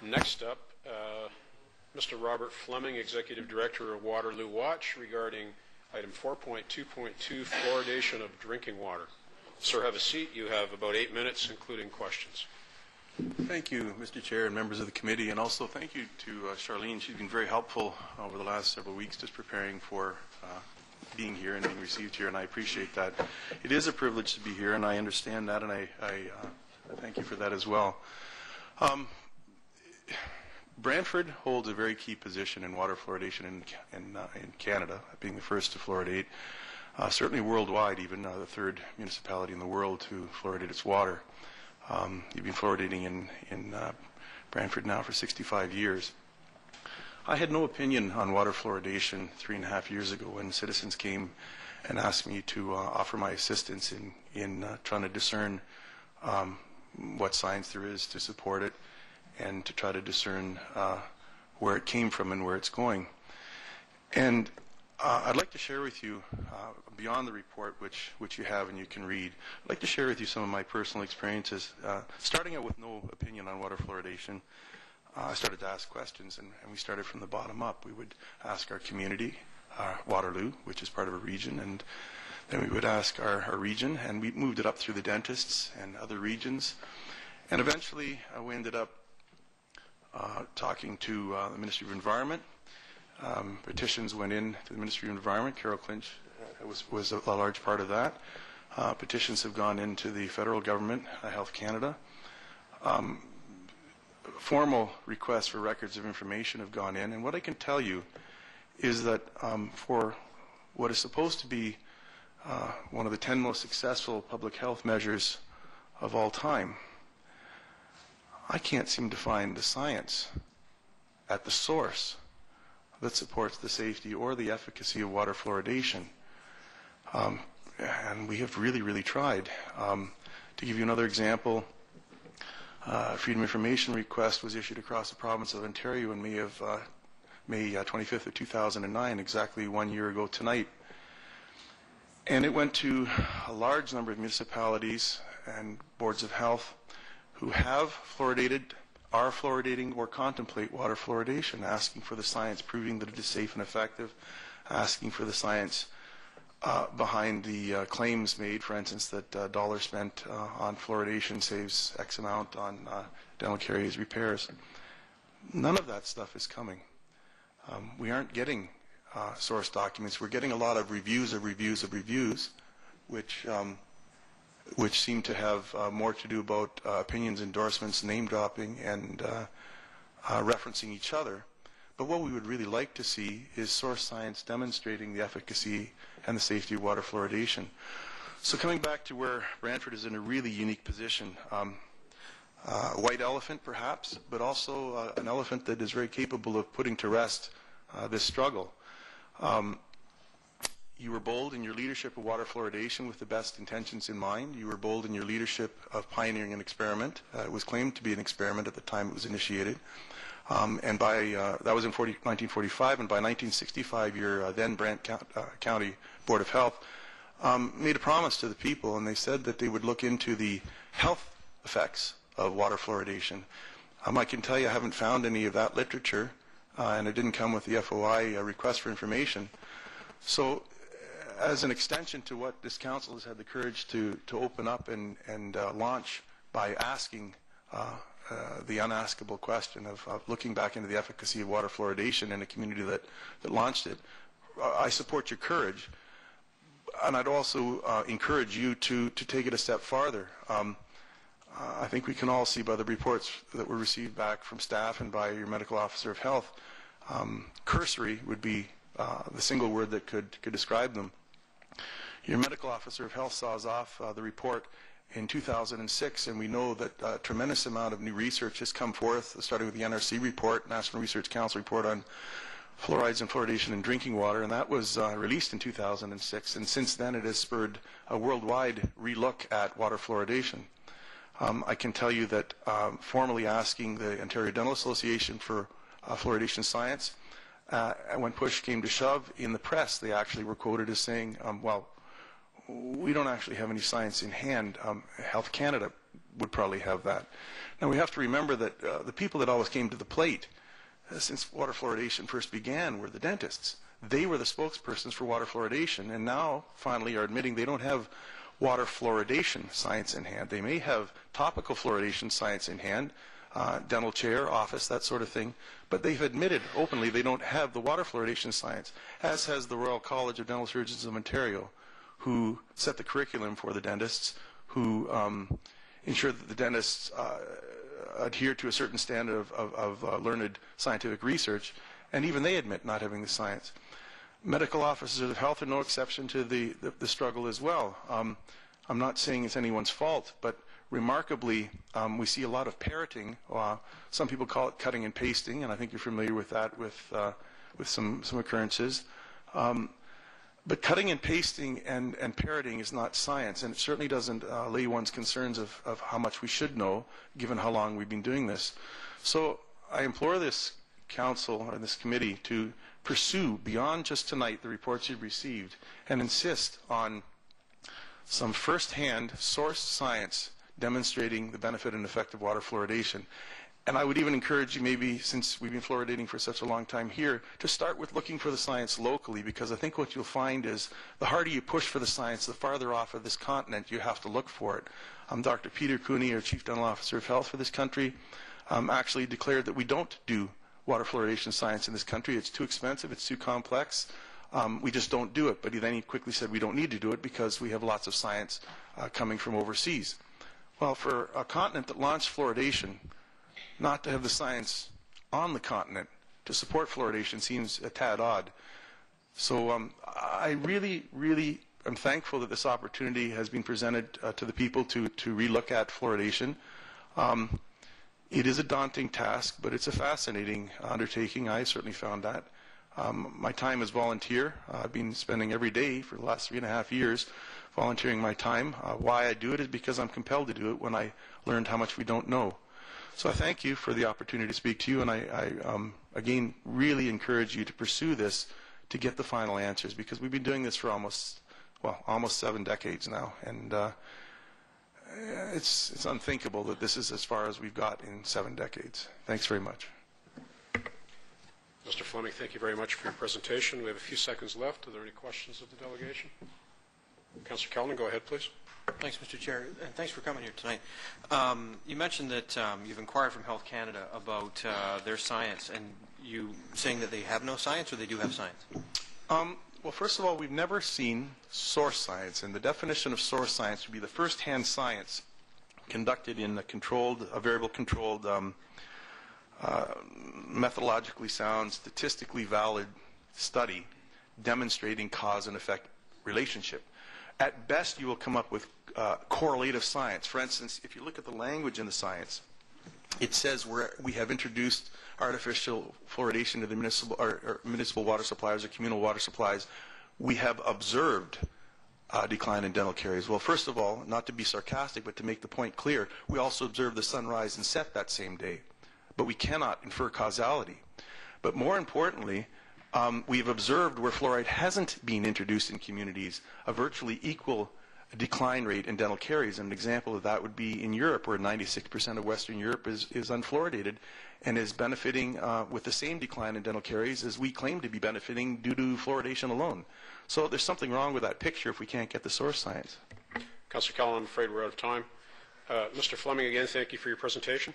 Next up, Mr. Robert Flemming, Executive Director of Waterloo Watch, regarding item 4.2.2, fluoridation of drinking water. Sir, have a seat. You have about 8 minutes, including questions. Thank you, Mr. Chair and members of the committee, and also thank you to Charlene. She's been very helpful over the last several weeks just preparing for being here and being received here, and I appreciate that. It is a privilege to be here, and I understand that, and I thank you for that as well. Brantford holds a very key position in water fluoridation in Canada, being the first to fluoridate, certainly worldwide, even the third municipality in the world to fluoridate its water. You've been fluoridating in Brantford now for 65 years. I had no opinion on water fluoridation 3.5 years ago when citizens came and asked me to offer my assistance in trying to discern what science there is to support it and to try to discern where it came from and where it's going. And I'd like to share with you, beyond the report, which you have and you can read, I'd like to share with you some of my personal experiences. Starting out with no opinion on water fluoridation, I started to ask questions, and we started from the bottom up. We would ask our community, Waterloo, which is part of a region, and then we would ask our region, and we moved it up through the dentists and other regions. And eventually, we ended up talking to the Ministry of Environment. Petitions went in to the Ministry of Environment. Carol Clinch was a large part of that. Petitions have gone into the federal government, Health Canada. Formal requests for records of information have gone in, and what I can tell you is that for what is supposed to be one of the 10 most successful public health measures of all time, I can't seem to find the science at the source that supports the safety or the efficacy of water fluoridation. And we have really tried. To give you another example, a Freedom of Information request was issued across the province of Ontario in May 25th of 2009, exactly 1 year ago tonight. And it went to a large number of municipalities and boards of health who have fluoridated, are fluoridating, or contemplate water fluoridation, asking for the science proving that it is safe and effective, asking for the science behind the claims made, for instance, that dollars spent on fluoridation saves X amount on dental caries repairs. None of that stuff is coming. We aren't getting source documents. We're getting a lot of reviews, which seem to have more to do about opinions, endorsements, name dropping, and referencing each other. But what we would really like to see is source science demonstrating the efficacy and the safety of water fluoridation. So coming back to where Brantford is in a really unique position, a white elephant perhaps, but also an elephant that is very capable of putting to rest this struggle. You were bold in your leadership of water fluoridation with the best intentions in mind. You were bold in your leadership of pioneering an experiment. It was claimed to be an experiment at the time it was initiated. And that was in 1945, and by 1965, your then Brant County Board of Health made a promise to the people, and they said that they would look into the health effects of water fluoridation. I can tell you I haven't found any of that literature, and it didn't come with the FOI request for information. So as an extension to what this council has had the courage to open up and launch by asking the unaskable question of looking back into the efficacy of water fluoridation in a community that launched it, I support your courage, and I'd also encourage you to take it a step farther. I think we can all see by the reports that were received back from staff and by your medical officer of health, cursory would be the single word that could describe them. Your medical officer of health saws off the report in 2006, and we know that a tremendous amount of new research has come forth, starting with the NRC report, National Research Council report on fluorides and fluoridation in drinking water, and that was released in 2006, and since then it has spurred a worldwide relook at water fluoridation. I can tell you that formally asking the Ontario Dental Association for fluoridation science, and when push came to shove in the press, they actually were quoted as saying, well, we don't actually have any science in hand. Health Canada would probably have that. Now we have to remember that the people that always came to the plate since water fluoridation first began were the dentists. They were the spokespersons for water fluoridation, and now finally are admitting they don't have water fluoridation science in hand. They may have topical fluoridation science in hand, dental chair, office, that sort of thing, but they've admitted openly they don't have the water fluoridation science, as has the Royal College of Dental Surgeons of Ontario, who set the curriculum for the dentists, who ensure that the dentists adhere to a certain standard of learned scientific research, and even they admit not having the science. Medical officers of health are no exception to the struggle as well. I'm not saying it's anyone's fault, but remarkably, we see a lot of parroting. Some people call it cutting and pasting, and I think you're familiar with that with some occurrences. But cutting and pasting and parroting is not science, and it certainly doesn't allay one's concerns of how much we should know, given how long we've been doing this. So I implore this council or this committee to pursue beyond just tonight the reports you've received and insist on some first-hand source science demonstrating the benefit and effect of water fluoridation. And I would even encourage you, maybe since we've been fluoridating for such a long time here, to start with looking for the science locally, because I think what you'll find is the harder you push for the science, the farther off of this continent you have to look for it. Dr. Peter Cooney, our Chief Dental Officer of Health for this country, actually declared that we don't do water fluoridation science in this country. It's too expensive, it's too complex. We just don't do it. But he quickly said we don't need to do it because we have lots of science coming from overseas. Well, for a continent that launched fluoridation, not to have the science on the continent to support fluoridation seems a tad odd. So I really, really am thankful that this opportunity has been presented to the people to relook at fluoridation. It is a daunting task, but it's a fascinating undertaking. I certainly found that. My time as volunteer, I've been spending every day for the last 3.5 years volunteering my time. Why I do it is because I'm compelled to do it when I learned how much we don't know. So I thank you for the opportunity to speak to you, and I again, really encourage you to pursue this to get the final answers, because we've been doing this for almost 7 decades now, and it's unthinkable that this is as far as we've got in 7 decades. Thanks very much. Mr. Flemming, thank you very much for your presentation. We have a few seconds left. Are there any questions of the delegation? Councillor Kelman, go ahead, please. Thanks, Mr. Chair, and thanks for coming here tonight. You mentioned that you've inquired from Health Canada about their science, and you saying that they have no science, or they do have science? Well, first of all, we've never seen source science, and the definition of source science would be the first-hand science conducted in a variable-controlled, methodologically sound, statistically valid study demonstrating cause and effect relationship. At best, you will come up with correlative science. For instance, if you look at the language in the science, it says we have introduced artificial fluoridation to the municipal water supplies or communal water supplies. We have observed a decline in dental caries. Well, first of all, not to be sarcastic, but to make the point clear, we also observed the sun rise and set that same day. But we cannot infer causality. But more importantly, we've observed where fluoride hasn't been introduced in communities a virtually equal decline rate in dental caries. And an example of that would be in Europe, where 96% of Western Europe is unfluoridated and is benefiting with the same decline in dental caries as we claim to be benefiting due to fluoridation alone. So there's something wrong with that picture if we can't get the source science. Councillor Cullen, I'm afraid we're out of time. Mr. Flemming, again, thank you for your presentation.